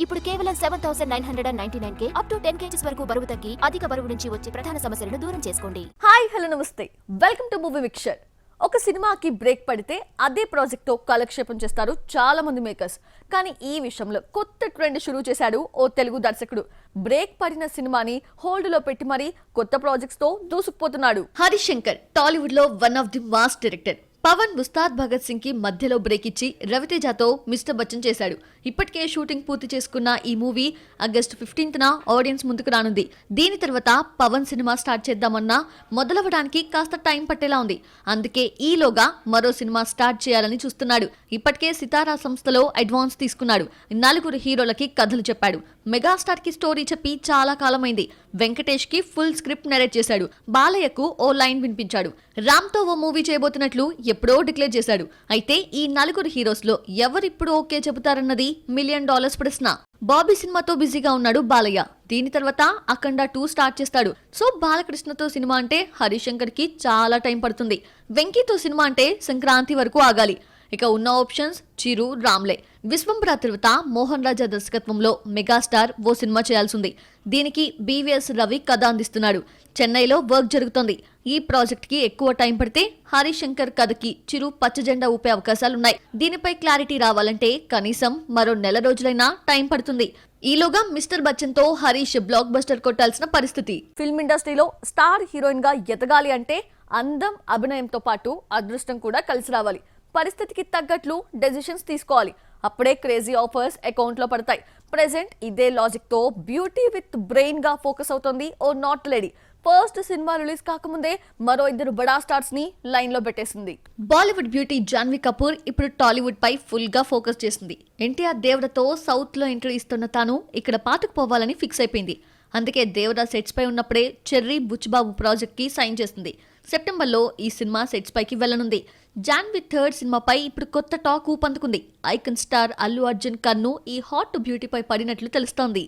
ఇప్పుడు కేవలం 7,999 up to 10 kgs వరకు బరువు తగ్గి అధిక బరువు నుంచి వచ్చే ప్రధాన సమస్యలను దూరం చేసుకోండి. హాయ్ హలో నమస్తే, వెల్కమ్ టు మూవీ మిక్చర్. ఒక సినిమాకి బ్రేక్ పడితే అదే ప్రాజెక్ట్ తో కాలక్షేపం చేస్తారు చాలా మంది మేకర్స్. కానీ ఈ విషయంలో కొత్త ట్రెండ్ షురూ చేశాడు ఓ తెలుగు దర్శకుడు. బ్రేక్ పడిన సినిమాని హోల్డ్ లో పెట్టి మరీ కొత్త ప్రాజెక్ట్స్ తో దూసుకుపోతున్నాడు. హరిశంకర్ టాలీవుడ్ లో one of the mass director. Pawan Ustaad Bhagat Singh కి మధ్యలో బ్రేక్ ఇచ్చి రవితేజతో మిస్టర్ బచ్చన్ చేశాడు. ఇప్పటికే షూటింగ్ పూర్తి చేసుకున్న ఈ మూవీ ఆగస్టు 15న ఆడియన్స్ ముందుకు రానుంది. దీని తర్వాత పవన్ సినిమా స్టార్ట్ చేద్దామన్నా మొదలవడానికి కాస్త టైం పట్టేలా ఉంది. అందుకే ఈలోగా మరో సినిమా స్టార్ట్ చేయాలని చూస్తున్నాడు. ఇప్పటికే సితారా సంస్థలో అడ్వాన్స్ తీసుకున్నాడు. 4 హీరోలకి కథలు చెప్పాడు. మెగాస్టార్ కి స్టోరీ చెప్పి చాలా కాలమైంది. వెంకటేష్ కి ఫుల్ స్క్రిప్ట్ నరేట్ చేశాడు. బాలయ్యకు ఓ లైన్ వినిపించాడు. రామ్ తో ఓ మూవీ చేయబోతున్నట్లు ఎప్పుడో డిక్లేర్ చేశాడు. అయితే ఈ 4 హీరోస్ లో ఎవరిప్పుడు ఓకే చెబుతారన్నది $1 మిలియన్ ప్రశ్న. బాబీ సినిమాతో బిజీగా ఉన్నాడు బాలయ్య. దీని తర్వాత అఖండ 2 స్టార్ట్ చేస్తాడు. సో బాలకృష్ణతో సినిమా అంటే హరిశంకర్ కి చాలా టైం పడుతుంది. వెంకీతో సినిమా అంటే సంక్రాంతి వరకు ఆగాలి. ఇక ఉన్న ఆప్షన్స్ చిరు, రామ్లే. విశ్వంబర తర్వాత మోహన్ రాజా దర్శకత్వంలో మెగాస్టార్ ఓ సినిమా చేయాల్సింది. దీనికి బీవీఎస్ రవి కథ అందిస్తున్నాడు. చెన్నైలో వర్క్ జరుగుతోంది. ఈ ప్రాజెక్ట్ కి ఎక్కువ టైం పడితే హరిశంకర్ కథకి చిరు పచ్చజెండా ఊపే అవకాశాలున్నాయి. దీనిపై క్లారిటీ రావాలంటే కనీసం మరో 1 నెల రోజులైనా టైం పడుతుంది. ఈలోగా మిస్టర్ బచ్చన్ తో హరీష్ బ్లాక్ బస్టర్ కొట్టాల్సిన పరిస్థితి. ఫిల్మ్ ఇండస్ట్రీలో స్టార్ హీరోయిన్ గా ఎదగాలి అంటే అందం, అభినయంతో పాటు అదృష్టం కూడా కలిసి రావాలి. పరిస్థితికి తగ్గట్లు డెసిషన్స్ తీసుకోవాలి. అప్పుడే క్రేజీ ఆఫర్స్ అకౌంట్ లో పడతాయి. ప్రెసెంట్ ఇదే లాజిక్ తో బ్యూటీ విత్ బ్రెయిన్ గా ఫోకస్ అవుతోంది ఓ నాట్ లేడీ. ఫస్ట్ సినిమా రిలీజ్ కాకముందే మరో 2 బడా స్టార్స్ ని లైన్ లో పెట్టేసింది. బాలీవుడ్ బ్యూటీ జాన్వీ కపూర్ ఇప్పుడు టాలీవుడ్ పై ఫుల్ గా ఫోకస్ చేసింది. ఎన్టీఆర్ దేవరతో సౌత్ లో ఎంట్రీ ఇస్తున్న తాను ఇక్కడ పాతుకుపోవాలని ఫిక్స్ అయిపోయింది. అందుకే దేవర సెట్స్ పై ఉన్నప్పుడే చెర్రీ బుచ్చిబాబు ప్రాజెక్ట్ కి సైన్ చేసింది. సెప్టెంబర్లో ఈ సినిమా సెట్స్ పైకి వెళ్లనుంది. జాన్వీ 3rd సినిమాపై ఇప్పుడు కొత్త టాక్ ఊపందుకుంది. ఐకన్ స్టార్ అల్లు అర్జున్ కన్ను ఈ హాట్ బ్యూటీపై పడినట్లు తెలుస్తోంది.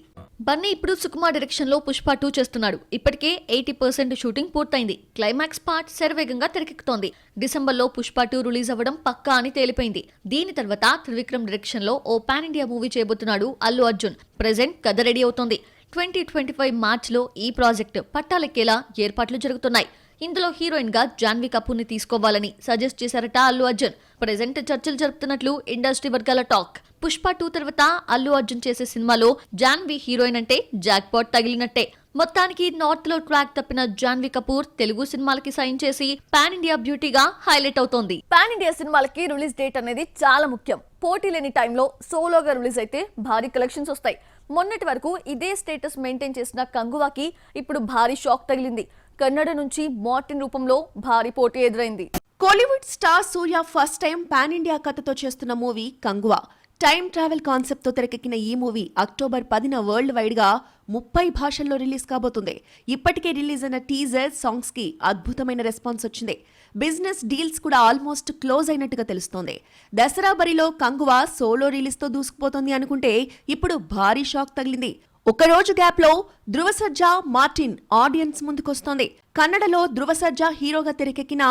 బన్నీ ఇప్పుడు సుకుమార్ డైరెక్షన్ లో పుష్ప 2 చేస్తున్నాడు. ఇప్పటికే 80% షూటింగ్ పూర్తయింది. క్లైమాక్స్ పార్ట్ శరవేగంగా తెరకెక్కుతోంది. డిసెంబర్లో పుష్ప 2 రిలీజ్ అవ్వడం పక్కా అని తేలిపోయింది. దీని తర్వాత త్రివిక్రమ్ డైరెక్షన్ లో ఓ పాన్ ఇండియా మూవీ చేయబోతున్నాడు అల్లు అర్జున్. ప్రెజెంట్ కథ రెడీ అవుతోంది. 2025 మార్చిలో ఈ ప్రాజెక్ట్ పట్టాలెక్కేలా ఏర్పాట్లు జరుగుతున్నాయి. ఇందులో హీరోయిన్ గా జాన్వీ కపూర్ ని తీసుకోవాలని సజెస్ట్ చేశారట అల్లు అర్జున్. ప్రెజెంట్ చర్చలు జరుపుతున్నట్లు ఇండస్ట్రీ వర్గాల టాక్. పుష్ప 2 తర్వాత అల్లు అర్జున్ చేసే సినిమాలో జాన్వీ హీరోయిన్ అంటే జాక్ పాట్ తగిలినట్టే. మొత్తానికి నార్త్ లో ట్రాక్ తప్పిన జాన్వీ కపూర్ తెలుగు సినిమాలకి సైన్ చేసి పాన్ ఇండియా బ్యూటీగా హైలైట్ అవుతోంది. పాన్ ఇండియా సినిమాలకి రిలీజ్ డేట్ అనేది చాలా ముఖ్యం. పోటీ లేని టైంలో సోలోగా రిలీజ్ అయితే భారీ కలెక్షన్స్ వస్తాయి. మొన్నటి వరకు ఇదే స్టేటస్ మెయింటైన్ చేసిన కంగువాకి ఇప్పుడు భారీ షాక్ తగిలింది. కన్నడ నుంచి మార్టిన్ రూపంలో భారీ పోటీ ఎదురైంది. కోలీవుడ్ స్టార్ సూర్య ఫస్ట్ టైం పాన్ ఇండియా కథతో చేస్తున్న movie Kanguva. Time travel concept తో తెరకెక్కిన ఈ మూవీ అక్టోబర్ 10న వరల్డ్ వైడ్ గా 30 భాషల్లో రిలీజ్ కాబోతుంది. ఇప్పటికే రిలీజ్ అయిన టీజర్ సాంగ్స్ కి అద్భుతమైన రెస్పాన్స్ వచ్చింది. బిజినెస్ డీల్స్ కూడా ఆల్మోస్ట్ క్లోజ్ అయినట్టుగా తెలుస్తోంది. దసరా బరిలో కంగువా సోలో రిలీజ్ తో దూసుకుపోతుంది అనుకుంటే ఇప్పుడు భారీ షాక్ తగిలింది. ఒకరోజు గ్యాప్ లో ధృవ సర్జా మార్టిన్ ఆడియన్స్ ముందుకొస్తోంది. కన్నడలో ధృవ సర్జా హీరోగా తెరకెక్కిన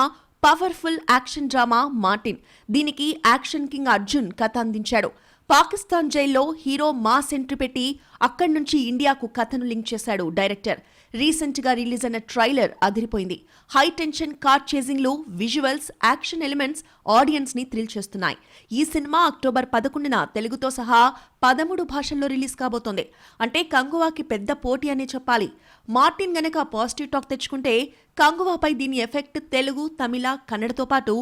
పవర్ఫుల్ యాక్షన్ డ్రామా మార్టిన్. దీనికి యాక్షన్ కింగ్ అర్జున్ కథ అందించాడు. పాకిస్తాన్ జైల్లో హీరో మాస్ ఎంట్రీ పెట్టి అక్కడి నుంచి ఇండియాకు కథను లింక్ చేశాడు డైరెక్టర్. రీసెంట్ గా రిలీజ్ అయిన ట్రైలర్ అదిరిపోయింది. హై టెన్షన్ కార్ చేజింగ్లు, విజువల్స్, యాక్షన్ ఎలిమెంట్స్ ఆడియన్స్ ని థ్రిల్ చేస్తున్నాయి. ఈ సినిమా అక్టోబర్ 11న తెలుగుతో సహా 13 భాషల్లో రిలీజ్ కాబోతోంది. అంటే కంగువాకి పెద్ద పోటీ అనే చెప్పాలి. మార్టిన్ గనక పాజిటివ్ టాక్ తెచ్చుకుంటే కంగువాపై దీని ఎఫెక్ట్ తెలుగు, తమిళ, కన్నడతో పాటు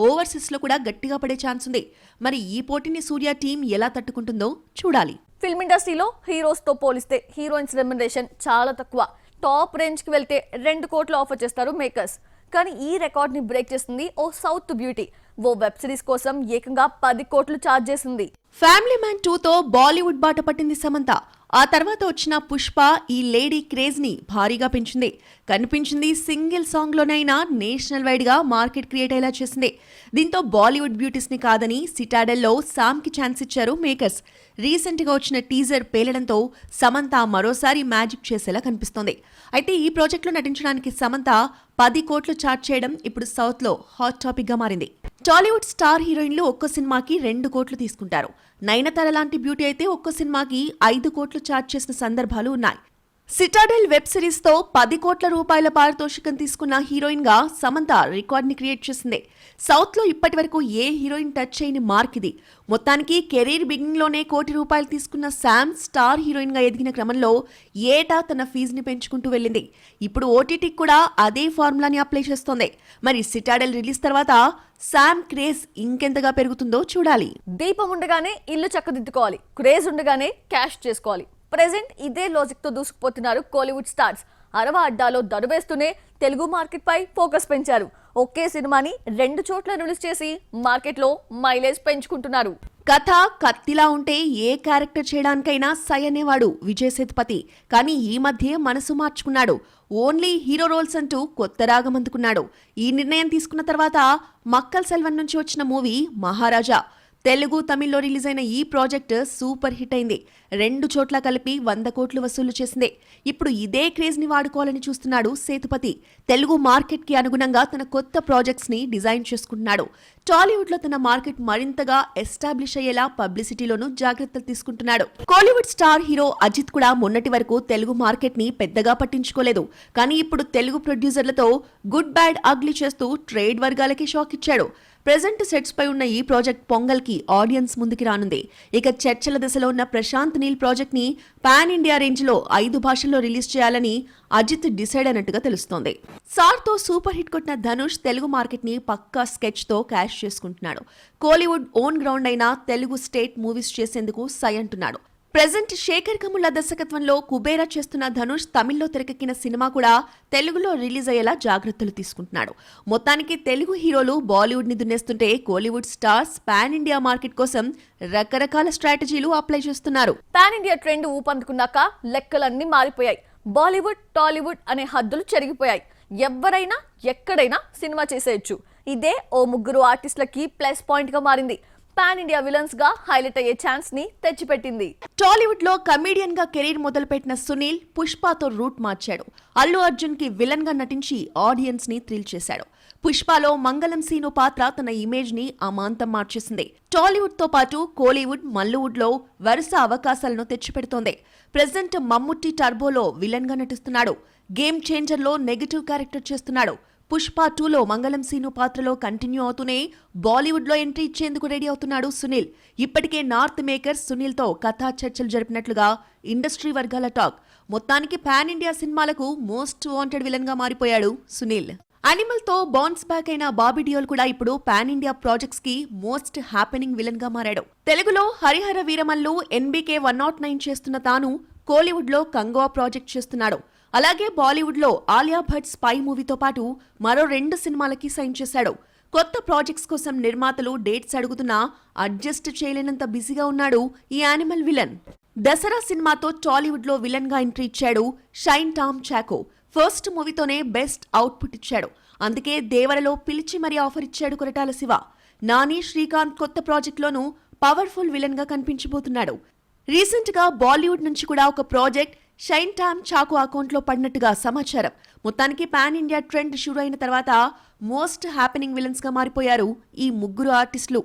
ఓవర్సీస్ లో కూడా గట్టిగా పడే ఛాన్స్ ఉంది. మరి ఈ పోటీని సూర్య టీం ఎలా తట్టుకుంటుందో చూడాలి. ఫిల్మ్ ఇండస్ట్రీలో హీరోస్ తో పోలిస్తే హీరోయిన్స్ రెమ్యునరేషన్ చాలా తక్కువ. టాప్ రేంజ్ కి వెళ్తే 2 కోట్లు ఆఫర్ చేస్తారు మేకర్స్. కానీ ఈ రికార్డ్ ని బ్రేక్ చేసింది ఓ సౌత్ బ్యూటీ. ఓ వెబ్ సిరీస్ కోసం ఏకంగా 10 కోట్లు ఛార్జ్ చేసింది. ఫ్యామిలీ మ్యాన్ 2తో బాలీవుడ్ బాట పట్టింది సమంత. ఆ తర్వాత వచ్చిన పుష్ప ఈ లేడీ క్రేజ్ ని భారీగా పెంచింది. కనిపించింది సింగిల్ సాంగ్ లోనైనా నేషనల్ వైడ్ గా మార్కెట్ క్రియేట్ అయ్యేలా చేసింది. దీంతో బాలీవుడ్ బ్యూటీస్ ని కాదని సిటాడెల్లో సామ్ కి ఛాన్స్ ఇచ్చారు మేకర్స్. రీసెంట్ గా వచ్చిన టీజర్ పేలడంతో సమంత మరోసారి మ్యాజిక్ చేసేలా కనిపిస్తోంది. అయితే ఈ ప్రాజెక్ట్ లో నటించడానికి సమంత 10 కోట్లు చార్జ్ చేయడం ఇప్పుడు సౌత్ లో హాట్ టాపిక్ గా మారింది. టాలీవుడ్ స్టార్ హీరోయిన్లు ఒక్కో సినిమాకి 2 కోట్లు తీసుకుంటారు. నయనతార లాంటి బ్యూటీ అయితే ఒక్కో సినిమాకి 5 కోట్లు చార్జ్ చేసిన సందర్భాలు ఉన్నాయి. సిటాడెల్ వెబ్ సిరీస్ తో 10 కోట్ల రూపాయల పారితోషికం తీసుకున్న హీరోయిన్ గా సమంత రికార్డ్ ని క్రియేట్ చేసింది. సౌత్ లో ఇప్పటి వరకు ఏ హీరోయిన్ టచ్ చేయని మార్క్ ఇది. మొత్తానికి కెరీర్ బిగినింగ్ లోనే ₹1 కోటి తీసుకున్న శామ్ స్టార్ హీరోయిన్ గా ఎదిగిన క్రమంలో ఏటా తన ఫీజుని పెంచుకుంటూ వెళ్ళింది. ఇప్పుడు ఓటీటీకి కూడా అదే ఫార్ములాని అప్లై చేస్తోంది. మరి సిటాడెల్ రిలీజ్ తర్వాత శామ్ క్రేజ్ ఇంకెంతగా పెరుగుతుందో చూడాలి. దీపం ఉండగానే ఇల్లు చక్కదిద్దుకోవాలి, క్రేజ్ ఉండగానే క్యాష్ చేసుకోవాలి. ప్రెజెంట్ ఇదే లాజిక్ తో దూసుకుపోతున్నారు కోలీవుడ్ స్టార్స్. అరవ అడ్డాలో దరువేస్తూనే తెలుగు మార్కెట్ పై ఫోకస్ పెంచారు. ఒకే సినిమాని 2 చోట్ల రిలీజ్ చేసి మార్కెట్ లో మైలేజ్ పెంచుకుంటున్నారు. కథ కత్తిలా ఉంటే ఏ క్యారెక్టర్ చేయడానికైనా సై అనేవాడు విజయ్ సేతుపతి. కానీ ఈ మధ్య మనసు మార్చుకున్నాడు. ఓన్లీ హీరో రోల్స్ అంటూ కొత్త రాగం అందుకున్నాడు. ఈ నిర్ణయం తీసుకున్న తర్వాత మక్కల్ సెల్వన్ నుంచి వచ్చిన మూవీ మహారాజా, తెలుగు తమిళ్లో రిలీజ్ అయిన ఈ ప్రాజెక్ట్ సూపర్ హిట్ అయింది. 2 చోట్ల కలిపి 100 కోట్లు వసూలు చేసింది. ఇప్పుడు ఇదే క్రేజ్ ని వాడుకోవాలని చూస్తున్నాడు సేతుపతి. తెలుగు మార్కెట్ కి అనుగుణంగా తన కొత్త ప్రాజెక్ట్స్ ని డిజైన్ చేసుకుంటున్నాడు. టాలీవుడ్ లో తన మార్కెట్ మరింతగా ఎస్టాబ్లిష్ అయ్యేలా పబ్లిసిటీలోనూ జాగ్రత్తలు తీసుకుంటున్నాడు. కోలీవుడ్ స్టార్ హీరో అజిత్ కూడా మొన్నటి వరకు తెలుగు మార్కెట్ ని పెద్దగా పట్టించుకోలేదు. కానీ ఇప్పుడు తెలుగు ప్రొడ్యూసర్లతో గుడ్ బ్యాడ్ అగ్లీ చేస్తూ ట్రేడ్ వర్గాలకి షాక్ ఇచ్చాడు. ప్రెజెంట్ సెట్స్ పై ఉన్న ఈ ప్రాజెక్ట్ పొంగల్ కి ఆడియన్స్ ముందుకి రానుంది. ఇక చర్చల దశలో ఉన్న ప్రశాంత్ నీల్ ప్రాజెక్ట్ ని పాన్ ఇండియా రేంజ్ లో 5 భాషల్లో రిలీజ్ చేయాలని అజిత్ డిసైడ్ అయినట్టుగా తెలుస్తోంది. సార్ తో సూపర్ హిట్ కొట్టిన ధనుష్ తెలుగు మార్కెట్ ని పక్కా స్కెచ్ తో క్యాష్ చేసుకుంటున్నాడు. కోలీవుడ్ ఓన్ గ్రౌండ్ అయిన తెలుగు స్టేట్ మూవీస్ చేసేందుకు సై అంటున్నాడు. ప్రెజెంట్ శేఖర్ కముల్లా దర్శకత్వంలో కుబేరా చేస్తున్న ధనుష్ తమిళ్లో తెరకెక్కిన సినిమా కూడా తెలుగులో రిలీజ్ అయ్యేలా జాగ్రత్తలు తీసుకుంటున్నాడు. మొత్తానికి తెలుగు హీరోలు బాలీవుడ్ ని దున్నేస్తుంటే Kollywood stars pan India market కోసం రకరకాల స్ట్రాటజీలు అప్లై చేస్తున్నారు. పాన్ ఇండియా ట్రెండ్ ఊపందుకున్నాక లెక్కలన్నీ మారిపోయాయి. బాలీవుడ్, టాలీవుడ్ అనే హద్దులు చెరిగిపోయాయి. ఎవరైనా ఎక్కడైనా సినిమా చేసేయచ్చు. ఇదే ఓ 3 ఆర్టిస్టులకి ప్లస్ పాయింట్ గా మారింది. పాన్ ఇండియా విలన్స్ గా హైలైట్ అయ్యే ఛాన్స్ ని తెచ్చిపెట్టింది. టాలీవుడ్ లో కమేడియన్ గా కెరీర్ మొదలుపెట్టిన సునీల్ పుష్పతో రూట్ మార్చాడు. అల్లు అర్జున్ కి విలన్ గా నటించి ఆడియన్స్ ని థ్రిల్ చేశాడు. పుష్పలో మంగళం సీను పాత్ర తన ఇమేజ్ ని అమాంతం మార్చేసింది. టాలీవుడ్ తో పాటు కోలీవుడ్, మల్లువుడ్ లో వరుస అవకాశాలను తెచ్చిపెడుతోంది. ప్రెజెంట్ మమ్ముట్టి టర్బోలో విలన్ గా నటిస్తున్నాడు. గేమ్ చేంజర్ లో నెగటివ్ క్యారెక్టర్ చేస్తున్నాడు. పుష్ప 2లో మంగళం సీను పాత్రలో కంటిన్యూ అవుతూనే బాలీవుడ్ లో ఎంట్రీ ఇచ్చేందుకు రెడీ అవుతున్నాడు సునీల్. ఇప్పటికే నార్త్ మేకర్స్ సునీల్ తో కథా చర్చలు జరిపినట్లుగా ఇండస్ట్రీ వర్గాల టాక్. మొత్తానికి పాన్ ఇండియా సినిమాలకు మోస్ట్ వాంటెడ్ విలన్ గా మారిపోయాడు సునీల్. అనిమల్ తో బౌన్స్ బ్యాక్ అయిన బాబీ డియోల్ కూడా ఇప్పుడు పాన్ ఇండియా ప్రాజెక్ట్స్ కి మోస్ట్ హ్యాపెనింగ్ విలన్ గా మారాడు. తెలుగులో హరిహర వీరమల్లు NBK 109 చేస్తున్న తాను కోలీవుడ్ లో కంగువా ప్రాజెక్ట్ చేస్తున్నాడు. అలాగే బాలీవుడ్ లో ఆలియా భట్ స్పై మూవీతో పాటు మరో 2 సినిమాలకి సైన్ చేశాడు. కొత్త ప్రాజెక్ట్స్ కోసం నిర్మాతలు డేట్స్ అడుగుతున్నా అడ్జస్ట్ చేయలేనంత బిజీగా ఉన్నాడు ఈ యానిమల్ విలన్. దసరా సినిమాతో టాలీవుడ్ లో విలన్ గా ఎంట్రీ ఇచ్చాడు షైన్ టామ్ చాకో. ఫస్ట్ మూవీతోనే బెస్ట్ అవుట్పుట్ ఇచ్చాడు. అందుకే దేవరలో పిలిచి మరీ ఆఫర్ ఇచ్చాడు కొరటాల శివ. నాని, శ్రీకాంత్ కొత్త ప్రాజెక్ట్ లోనూ పవర్ఫుల్ విలన్ గా కనిపించబోతున్నాడు. రీసెంట్ గా బాలీవుడ్ నుంచి కూడా ఒక ప్రాజెక్ట్ షైన్ టామ్ చాకో అకౌంట్ లో పడినట్టుగా సమాచారం. మొత్తానికి పాన్ ఇండియా ట్రెండ్ షురూ అయిన తర్వాత మోస్ట్ హ్యాపెనింగ్ విలన్స్ గా మారిపోయారు ఈ 3 ఆర్టిస్టులు.